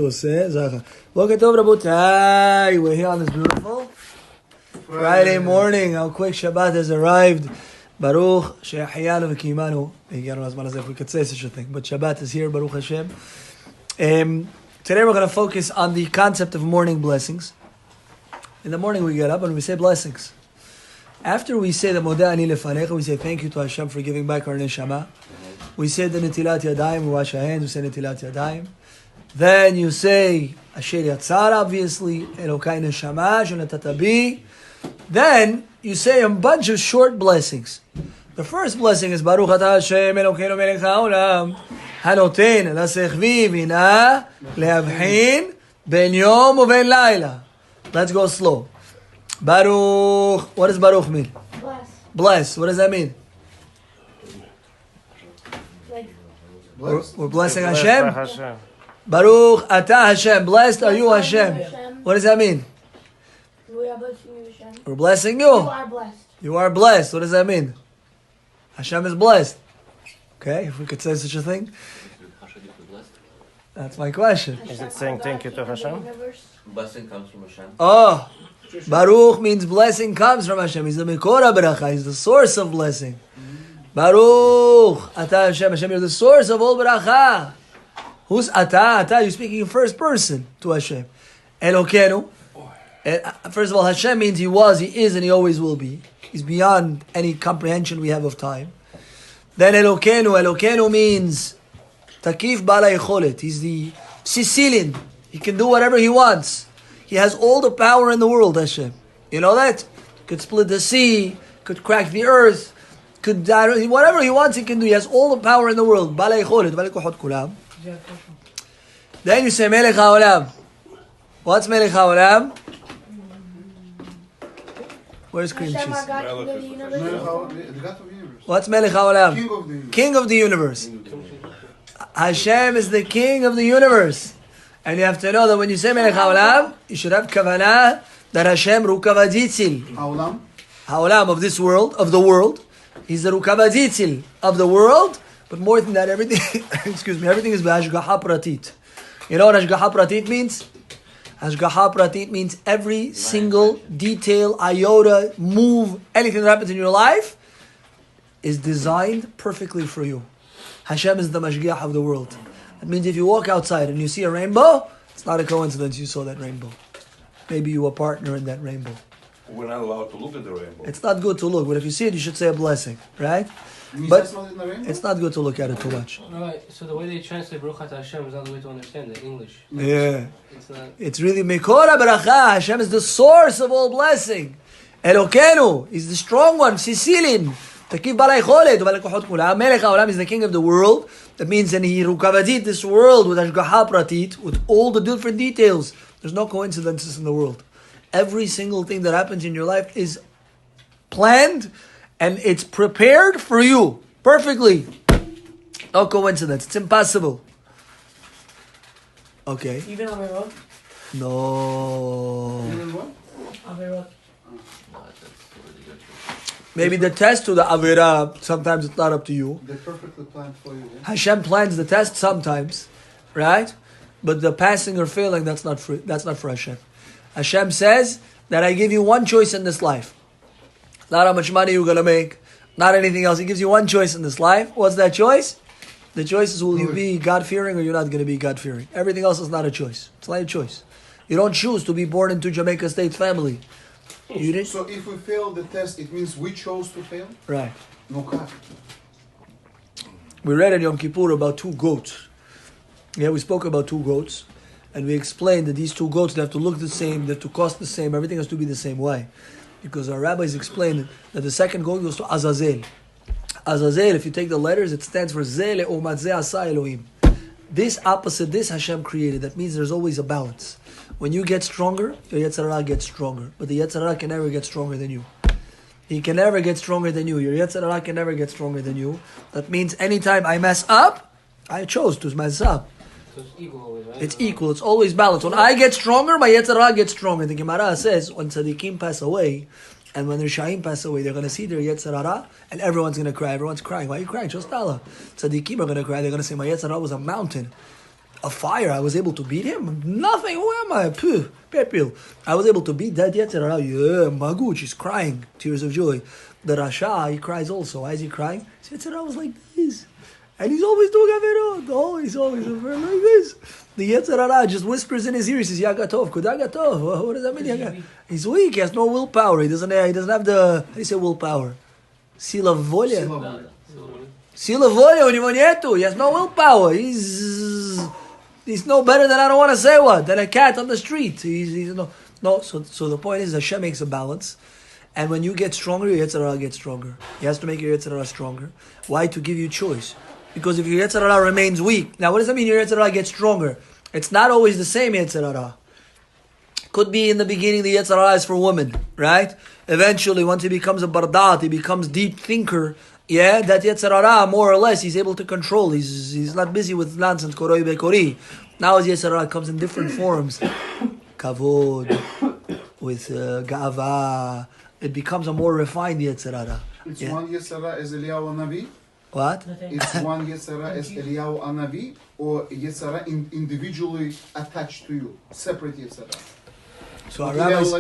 Boker Tov, Rabotai. We're here on this beautiful Friday morning. How quick Shabbat has arrived. Baruch She'achiyanu v'kimanu. If we could say such a thing. But Shabbat is here, Baruch Hashem. Today we're going to focus on the concept of morning blessings. In the morning we get up and we say blessings. After we say the Modeh Ani Lefanecha, we say thank you to Hashem for giving back our neshama. We say the Netilat Yadayim, we wash our hands, we say Netilat Yadayim. Then you say Asher Yatzar, obviously, Elokai Neshama, Shonatata Bi. Then you say a bunch of short blessings. The first blessing is Baruch Atah Hashem Elokeinu Melech HaOlam Hanoten El HaSechvi Vina Lehavchin Ben Yom Uven Laila. Let's go slow. Baruch. What does Baruch mean? Bless. Bless. What does that mean? Like, We're blessing Hashem. Baruch Atah Hashem. Blessed are you, Hashem. What does that mean? We are blessing you, Hashem. We're blessing You you. are blessed. You are blessed. What does that mean? Hashem is blessed. Okay, if we could say such a thing. That's my question. Is it saying thank you to Hashem? Blessing comes from Hashem. Oh, Baruch means blessing comes from Hashem. He's the Mikora Beracha. He's the source of blessing. Baruch Atah Hashem. Hashem, you're the source of all Beracha. Who's Atah? Atah, you're speaking in first person to Hashem. Elokenu. First of all, Hashem means He was, He is, and He always will be. He's beyond any comprehension we have of time. Then Elokenu. Elokenu means Takif Bala Yecholet. He's the Sicilian. He can do whatever He wants. He has all the power in the world, Hashem. You know that? Could split the sea, could crack the earth, could whatever He wants He can do. He has all the power in the world. Bala Yecholet. Bala Yecholet Kulam. Then you say Melech HaOlam. What's Melech HaOlam? Where's cream Hashem, cheese? our God, King of the universe. What's Melech HaOlam? King of the universe. Hashem is the King of the universe. And you have to know that when you say Melech HaOlam, you should have kavanah that Hashem Rukavaditzil. HaOlam of this world, of the world. He's the Rukavaditzil of the world. But more than that, everything, everything is Hashgaha Pratit. You know what Hashgaha Pratit means? Hashgaha Pratit means every single detail, iota, move, anything that happens in your life is designed perfectly for you. Hashem is the Mashgiach of the world. That means if you walk outside and you see a rainbow, it's not a coincidence you saw that rainbow. Maybe you were a partner in that rainbow. We're not allowed to look at the rainbow. It's not good to look, but if you see it, you should say a blessing, right? But it's not good to look at it too much. Right, so the way they translate Baruch Atah Hashem is not the way to understand it in English. Yeah. It's not. It's really Mikora Beracha. Hashem is the source of all blessing. Elokenu is the strong one, Sicilian. Takif Balai Cholet, Balai Kula. Melech HaOlam is the king of the world. That means that He Rukavadit this world with Hashgaha Pratit, with all the different details. There's no coincidences in the world. Every single thing that happens in your life is planned and it's prepared for you perfectly. No coincidence. It's impossible. Okay. Even Averot. No. Averot. Maybe the test to the Avera, sometimes it's not up to you. They're perfectly planned for you. Yeah? Hashem plans the test sometimes, right? But the passing or failing, that's not for Hashem. Hashem says that I give you one choice in this life. Not how much money you're going to make, not anything else. He gives you one choice in this life. What's that choice? The choice is will you be God-fearing or you're not going to be God-fearing. Everything else is not a choice. It's not a choice. You don't choose to be born into Jamaica State family. You didn't? So if we fail the test, it means we chose to fail? Right. No car. We read in Yom Kippur about two goats. Yeah, we spoke about two goats. And we explained that these two goats, they have to look the same, they have to cost the same, everything has to be the same. Why? Because our rabbis explained that the second goat goes to Azazel. Azazel, if you take the letters, it stands for Zeh Le'omat Zeh Asa Elohim. This opposite, this Hashem created. That means there's always a balance. When you get stronger, your Yetzer Hara gets stronger. But the Yetzer Hara can never get stronger than you. He can never get stronger than you. Your Yetzer Hara can never get stronger than you. That means anytime I mess up, I chose to mess up. So it's equal always, right? It's equal. It's always balanced. When I get stronger, my Yetzer Hara gets stronger. The Gemara says when Tzaddikim pass away, and when the Rishaim pass away, they're going to see their Yetzer Hara, and everyone's going to cry. Everyone's crying. Why are you crying? Just Allah. Tzaddikim are going to cry. They're going to say, my Yetzer Hara was a mountain. a fire. I was able to beat him. Nothing. Who am I? Puh, pepil. I was able to beat that Yetzer Hara. Yeah, Maguch. He's crying, tears of joy. The Rasha, he cries also. Why is he crying? His Yetzer Hara was like this. And he's always doing averot. Oh, he's always like this. The Yetzer Hara just whispers in his ear. He says, Yagatov, Kudagatov. What does that mean? He's weak. He has no willpower. He doesn't have the, how do you say willpower? Sila volya. Sila volya unimonyetu. He has no willpower. He's no better than, I don't want to say what, than a cat on the street. He's no. So the point is, Hashem makes a balance. And when you get stronger, your Yetzer Hara gets stronger. He has to make your Yetzer Hara stronger. Why? To give you choice. Because if your Yetzer Hara remains weak, now what does that mean your Yetzer Hara gets stronger? It's not always the same Yetzer Hara. Could be in the beginning the Yetzer Hara is for women, right? Eventually, once he becomes a bardat, he becomes deep thinker, yeah, that Yetzer Hara, more or less, he's able to control. He's not busy with nonsense, koroi bekori. Now his Yetzer Hara comes in different forms. Kavod, with ga'ava. It becomes a more refined Yetzer Hara. It's one Yetzer Hara as Eliyahu Navi. What? It's one Yetzer Hara as Eliyahu Navi, or Yetzer Hara individually attached to you, separate Yetzer Hara. So our rabbis,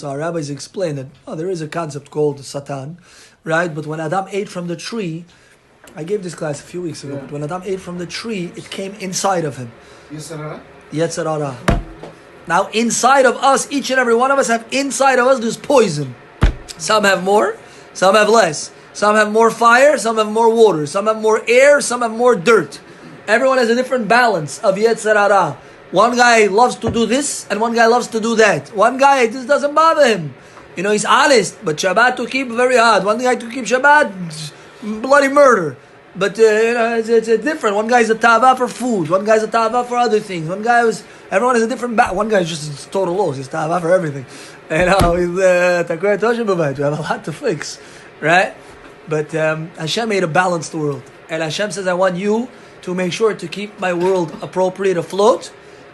our rabbis explain that there is a concept called Satan, right? But when Adam ate from the tree, I gave this class a few weeks ago. But when Adam ate from the tree, it came inside of him. Yetzer Hara. Now inside of us, each and every one of us have inside of us this poison. Some have more, some have less. Some have more fire, some have more water. Some have more air, some have more dirt. Everyone has a different balance of Yetzer Hara. One guy loves to do this, and one guy loves to do that. One guy, this doesn't bother him. He's honest, but Shabbat to keep very hard. One guy to keep Shabbat, bloody murder. But it's different. One guy's a tava for food. One guy's a tava for other things. Everyone has a different one guy's just total loss. He's tava for everything. We have a lot to fix, right? But Hashem made a balanced world. And Hashem says, I want you to make sure to keep my world appropriate afloat.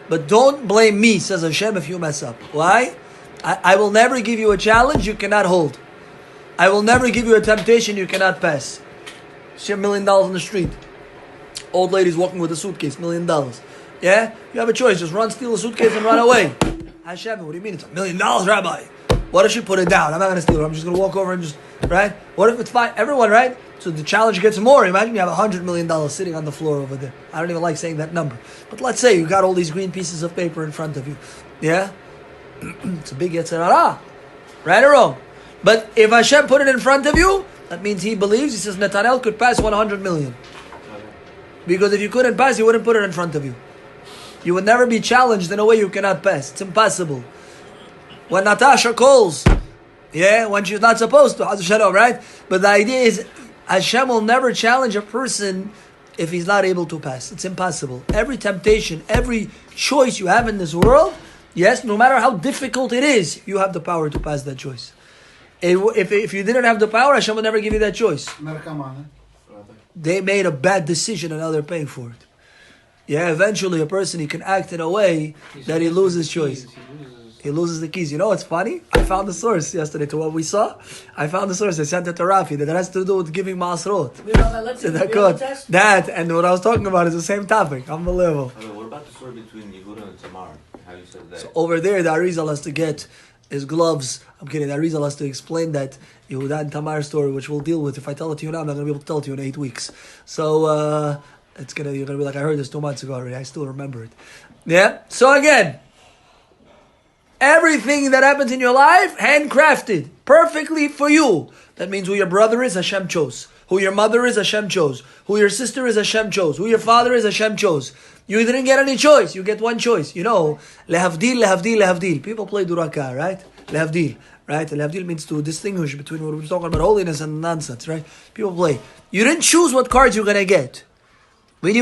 But don't blame me, says Hashem, if you mess up. Why? I will never give you a challenge you cannot hold. I will never give you a temptation you cannot pass. See $1 million in the street. Old lady's walking with a suitcase, $1 million. Yeah? You have a choice. Just run, steal a suitcase, and run away. Hashem, what do you mean? It's $1 million, Rabbi. What if she put it down? I'm not going to steal it. I'm just going to walk over and just, right? What if it's fine? Everyone, right? So the challenge gets more. Imagine you have $100 million sitting on the floor over there. I don't even like saying that number. But let's say you got all these green pieces of paper in front of you. Yeah? It's a big Yetzer Hara. Right or wrong? But if Hashem put it in front of you, that means he believes, he says, Netanel could pass 100 million. Because if you couldn't pass, he wouldn't put it in front of you. You would never be challenged in a way you cannot pass. It's impossible. When Natasha calls, when she's not supposed to, right? But the idea is, Hashem will never challenge a person if he's not able to pass. It's impossible. Every temptation, every choice you have in this world, yes, no matter how difficult it is, you have the power to pass that choice. If you didn't have the power, Hashem will never give you that choice. They made a bad decision and now they're paying for it. Yeah, eventually a person, he can act in a way that he loses choice. He loses the keys. You know what's funny? I found the source yesterday to what we saw. I found the source. I sent it to Rafi that has to do with giving Masrot. That and what I was talking about is the same topic. Unbelievable. What about the story between Yehuda and Tamar? How you said that? So over there, the Arizal has to get his gloves. I'm kidding. The Arizal has to explain that Yehuda and Tamar story, which we'll deal with. If I tell it to you now, I'm not going to be able to tell it to you in 8 weeks. So you're gonna be like, I heard this 2 months ago already. I still remember it. Yeah. So again, everything that happens in your life, handcrafted, perfectly for you. That means who your brother is, Hashem chose. Who your mother is, Hashem chose. Who your sister is, Hashem chose. Who your father is, Hashem chose. You didn't get any choice. You get one choice. Lehavdil, lehavdil, lehavdil. People play duraka, right? Lehavdil, right? Lehavdil means to distinguish between what we're talking about, holiness and nonsense, right? People play. You didn't choose what cards you're going to get. Same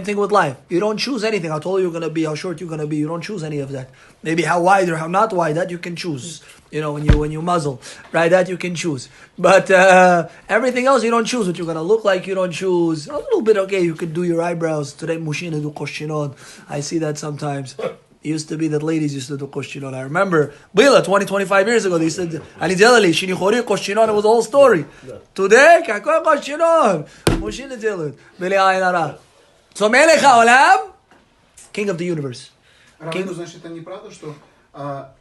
thing with life. You don't choose anything. How tall you're going to be, how short you're going to be. You don't choose any of that. Maybe how wide or how not wide, that you can choose. When you muzzle, right? That you can choose. But everything else, you don't choose what you're going to look like. You don't choose. A little bit, okay, you could do your eyebrows. Today, mushina do koshinod. I see that sometimes. It used to be that ladies used to do koshchinon. I remember, 25 years ago, they said, "Ani telali shini chori koshchinon." It was a whole story. Today, kakoi koshchinon. Moshin etilut. Bili ayin hara. So Melech HaOlam, King of the universe. Равину, значит, это неправда, что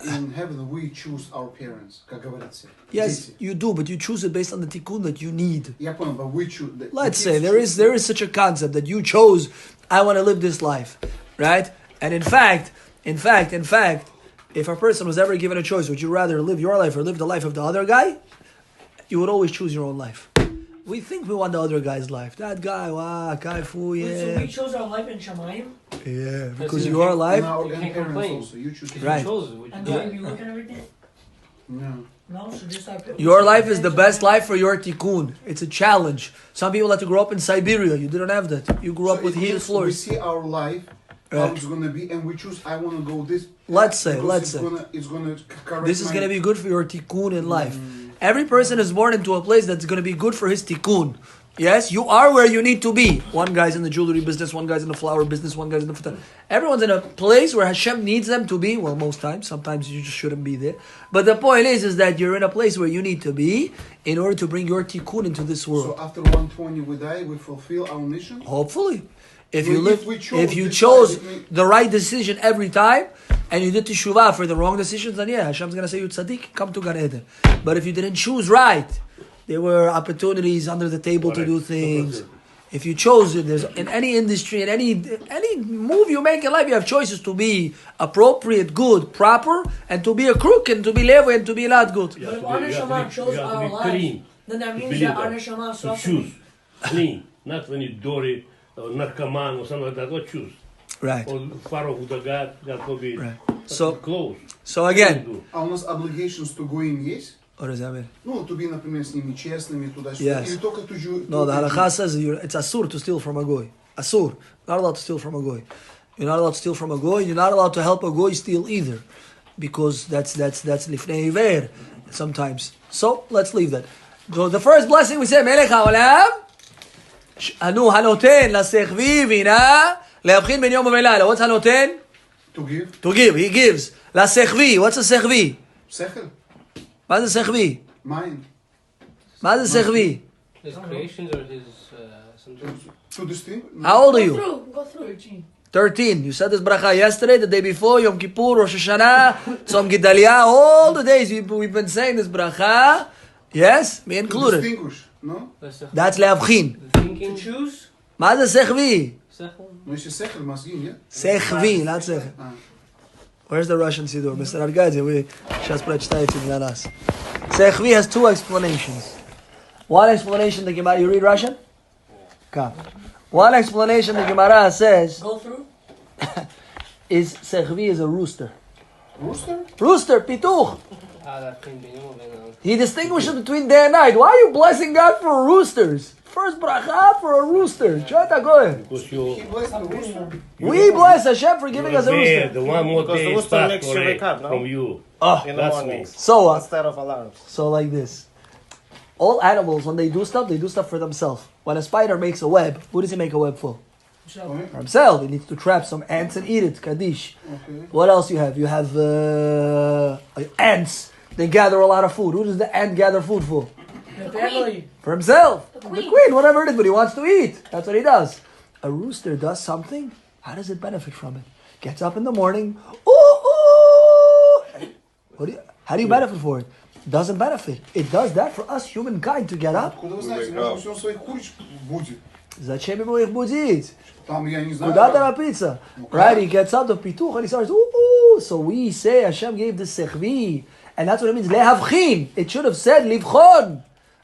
in heaven we choose our parents, как говорят все. Yes, Дети. you do, but you choose it based on the tikkun that you need. Я понял, but we choose. Let's say there is such a concept that you chose, I want to live this life, right? And in fact, if a person was ever given a choice, would you rather live your life or live the life of the other guy? You would always choose your own life. We think we want the other guy's life. That guy, wow, kaifu, So yeah. we chose our life in Shamayim? Yeah, That's because it. your life, And our You can't grandparents complain. also. You choose. Right. You chose it. Would you And do do it? we look at everything? No. No, so just our your life is the best life for your tikkun. It's a challenge. Some people had to grow up in Siberia. You didn't have that. You grew up So with it heated means floors. We see our life, how Right. it's gonna be, and we choose. I want to go this. Let's because say. it's gonna correct This is my- going to be good for your tikkun in life. Every person is born into a place that's going to be good for his tikkun. Yes, you are where you need to be. One guy's in the jewelry business, one guy's in the flower business, one guy's in the... Everyone's in a place where Hashem needs them to be. Well, most times. Sometimes you just shouldn't be there. But the point is that you're in a place where you need to be in order to bring your tikkun into this world. So after 120 we die, we fulfill our mission. Hopefully. If No, you live, if we chose if you this chose life, it mean- the right decision every time, and you did teshuvah for the wrong decisions, then yeah, Hashem's gonna say you tzaddik, come to Gan Eden. But if you didn't choose right, there were opportunities under the table to do things. If you chose it, there's in any industry, in any move you make in life, you have choices to be appropriate, good, proper, and to be a crook, and to be levo, and to be not good. But if our neshama chose our lives, then that means that our neshama To suffers. choose clean, not when you dirty or narcoman or something like that. What choose? Right. Or far who the God forbid. Right. So Close. again, А у нас obligations to go in есть? what does that mean? Ну, to be, например, с ними честными, туда-сюда. Yes. Или только to ju- No, the to- halakha says it's asur to steal from a goy. Asur, not allowed to steal from a goy. You're not allowed to steal from a goy. You're not allowed to help a goy steal either, because that's lifnei iver sometimes. So let's leave that. So the first blessing we say, Melech HaOlam, anu hanoten lasechvi vina leabchin ben yom u'leila. What's hanoten? To give. To give. He gives. Lasechvi. What's a sechvi? Sechel. מה זה sechvi? Mind. מה זה sechvi? His creations or his something? To distinguish. How old are Go you? through, go through. 13. 13. You said this bracha yesterday, the day before, Yom Kippur, Rosh Hashanah, Tzom Gedalia, all the days we've been saying this bracha. Yes, me To included. distinguish, no? That's leavchin. The thinking. To choose? מה זה sechvi? Sechel. No, it's sechel, mozgim, yeah? Sechvi, not sechvi. Ah. Where's the Russian Siddur? Mr. Argadze, we сейчас прочитаете для нас. Sechvi has two explanations. One explanation, the Gemara, you read Russian? Come. One explanation, the Gemara says, Go through? is sechvi is a rooster. Rooster? Rooster, pituch. That thing being over. He distinguishes between day and night. Why are you blessing God for roosters? First bracha for a rooster. Chata goy. Because you, He blessed the rooster. We bless Hashem for giving us a there, rooster. the one more Because the day rooster start makes you correct wake up, no? from you. Oh, In the That's morning. me. so Instead of alarms. So like this. All animals, when they do stuff for themselves. When a spider makes a web, who does he make a web for? Okay. For himself. He needs to trap some ants and eat it. Kaddish. Okay. What else you have? You have ants. They gather a lot of food. Who does the ant gather food for? The family. For himself. The The queen. queen, whatever it is, but he wants to eat. That's what he does. A rooster does something. How does it benefit from it? Gets up in the morning. Ooh, ooh. How do you benefit for it? Doesn't benefit. It does that for us, humankind, to get up. Откуда вы знаете? Может быть, он своих курочек будет. Зачем ему их будить? Там, я не знаю. Куда торопиться? Right? He gets up the pituch and he starts, ooh, ooh. So we say Hashem gave the sechvi. And that's what it means, lehavchin. It should have said livchon.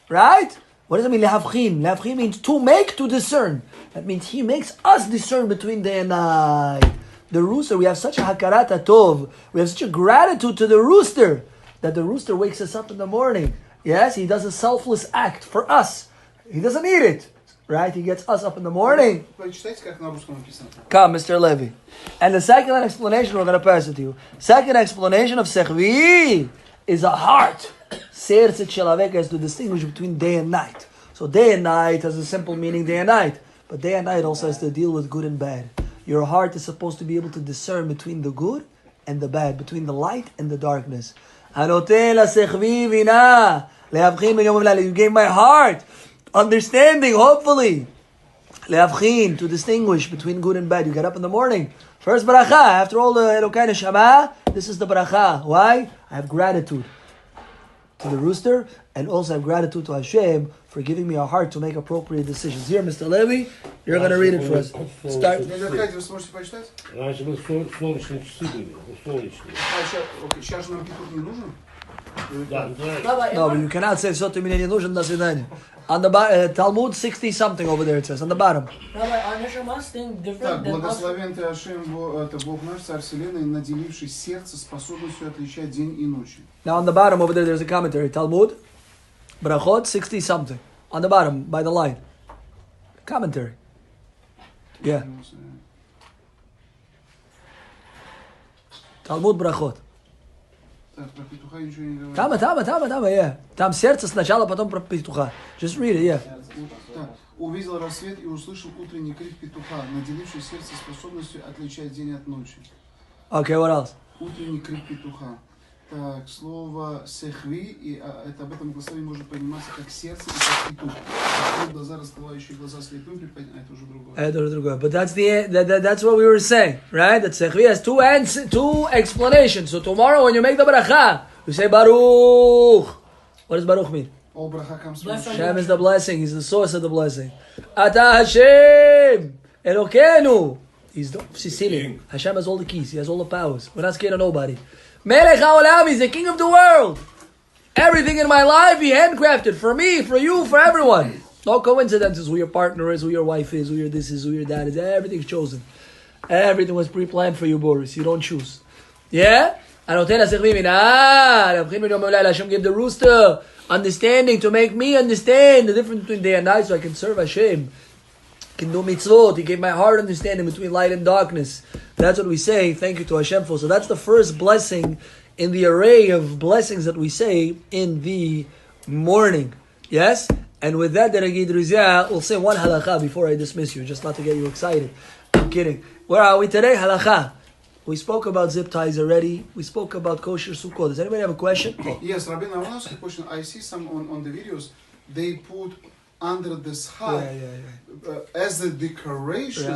Right? What does it mean, lehavchin? Lehavchin means to make, to discern. That means he makes us discern between day and night. The rooster, we have such a hakarat tov. We have such a gratitude to the rooster that the rooster wakes us up in the morning. Yes, he does a selfless act for us. He doesn't eat it. Right? He gets us up in the morning. Прочитайте, как на русском написано. Come, Mr. Levy. And the second explanation, we're going to pass it to you. Second explanation of sechvi is a heart. Serce chelaveka is to distinguish between day and night. So day and night has a simple meaning, day and night. But day and night also has to deal with good and bad. Your heart is supposed to be able to discern between the good and the bad, between the light and the darkness. You gave my heart understanding, hopefully, to distinguish between good and bad. You get up in the morning, first bracha, after all the Elokai Neshama, this is the bracha. Why? I have gratitude to the Rooster, and also have gratitude to Hashem for giving me a heart to make appropriate decisions. Here, Mr. Levy, you're going to read it for us. Start. Вы сможете почитать? Раньше были солнечные часы были, солнечные. Окей, сейчас же нам петух не нужен? Да, Rabbi, No, but you cannot say so to me не нужен, до свидания. On the Talmud 60 something over there it says, on the bottom. Rabbi, our Neshama's thing Так, different than us. благословен ты Ашем, это Бог наш, Царь Вселенной, наделивший сердце способностью отличать день и ночь. Now on the bottom over there there's a commentary. Talmud, Brachot 60 something. On the bottom, by the line. Commentary. Yeah. Talmud Brachot. Так, про петуха ничего не говорит. Тама, yeah. Там сердце сначала, потом про петуха. Just read it, yeah. Так, увидел рассвет и услышал утренний крик петуха, наделивший сердце способностью отличать день от ночи. Okay, what else? Утренний крик петуха. Так, слово сехви, и это об этом благословении может пониматься как сердце и как петух. Глаза, раскрывающие глаза слепым, это уже другое. But that's what we were saying, right? That Sechvi has two explanations. So tomorrow when you make the bracha, you say Baruch. What does Baruch mean? All bracha comes from Bless Hashem. Hashem is the blessing. He's the source of the blessing. Ata Hashem Elokeinu. He's the Sicilian. Hashem has all the keys. He has all the powers. We're not scared of nobody. Melech HaOlam, He's the king of the world. Everything in my life, He handcrafted for me, for you, for everyone. No coincidences who your partner is, who your wife is, who your this is, who your dad is. Everything's chosen. Everything was pre-planned for you, Boris. You don't choose. Yeah? Hashem gave the Rooster understanding to make me understand the difference between day and night so I can serve Hashem. Can do mitzvot. He gave my heart understanding between light and darkness. That's what we say. Thank you to Hashem for. So that's the first blessing in the array of blessings that we say in the morning. Yes? And with that, we'll say one halakha before I dismiss you, just not to get you excited. I'm kidding. Where are we today? Halakha. We spoke about zip ties already. We spoke about kosher sukkot. Does anybody have a question? Yes, Rabbi, I want to ask a question. I see some on the videos, they put under the schach as a decoration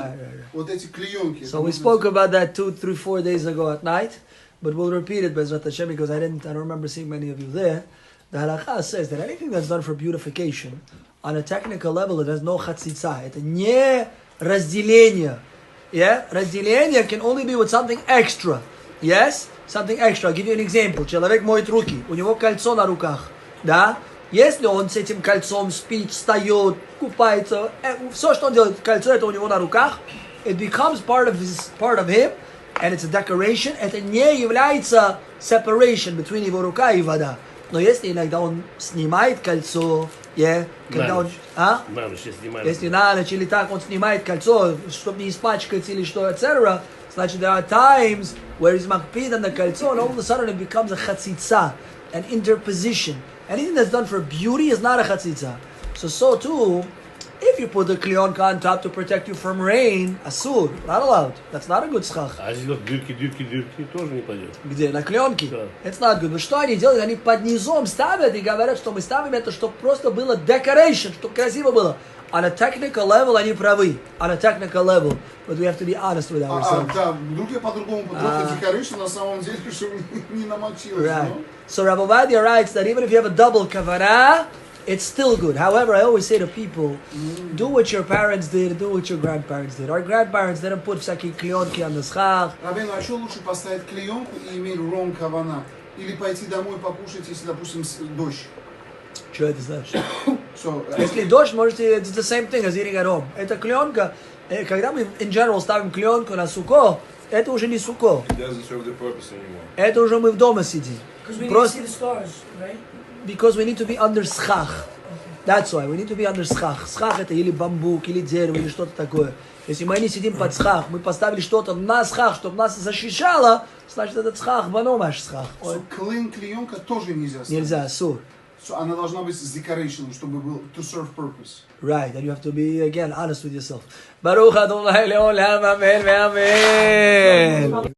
вот эти клеенки. So we spoke about that 2, 3, 4 days ago at night, but we'll repeat it Bezrat Hashem because I don't remember seeing many of you there. The halakha says that anything that's done for beautification, on a technical level, it has no chatzitza. Это не разделение. Yeah? Разделение can only be with something extra. Yes? Something extra. I'll give you an example. Человек моет руки. У него кольцо на руках. Да? Если он с этим кольцом спит, встает, купается, все, что он делает, кольцо это у него на руках, it becomes part of him, and it's a decoration. Это не является separation between его рука и вода. Но если иногда он снимает кольцо, когда он... На ночь снимает. Если на ночь или так он снимает кольцо, чтобы не испачкать или что, etc., значит, there are times where he's makpid on the кольцо, and all of a sudden it becomes a chatzitza, an interposition. Anything that's done for beauty is not a chatzitza. So too, if you put the klionka on top to protect you from rain, asur, not allowed. That's not a good schach. А если дырки тоже не пойдет. Где? На клеенке? Да. It's not good. Но что они делают? Они под низом ставят и говорят, что мы ставим это, чтобы просто было decoration, чтобы красиво было. On a technical level, они правы. On a technical level. But we have to be honest with ourselves. Да, вдруг я по-другому подумал, decoration на самом деле, чтобы не намочилось. Right. So Rabbi Vadia writes that even if you have a double kavanah, it's still good. However, I always say to people, do what your parents did, do what your grandparents did. Our grandparents didn't put всякие клеенки on the schach. Рабин, а еще лучше поставить клеенку и иметь ром кавана? Или пойти домой покушать, если, допустим, дождь? Что это значит? So, Если дождь, можете, it's the same thing as eating at home. Это клеенка, когда мы in general ставим клеенку на суко, это уже не суко. It doesn't serve the purpose anymore. Это уже мы в доме сидим. Because we need to see the stars, right? Because we need to be under schach. That's why. We need to be under schach. Schach это или бамбук, или дерево, или что-то такое. Если мы не сидим под schach, мы поставили что-то на schach, чтобы нас защищало, значит этот schach, вано наш schach. клеенка тоже нельзя ставить. Нельзя, сур. So она должна быть с decoration, чтобы был to serve purpose. Right, and you have to be, again, honest with yourself. Baruch Adonai le'olam, amen ve'amen.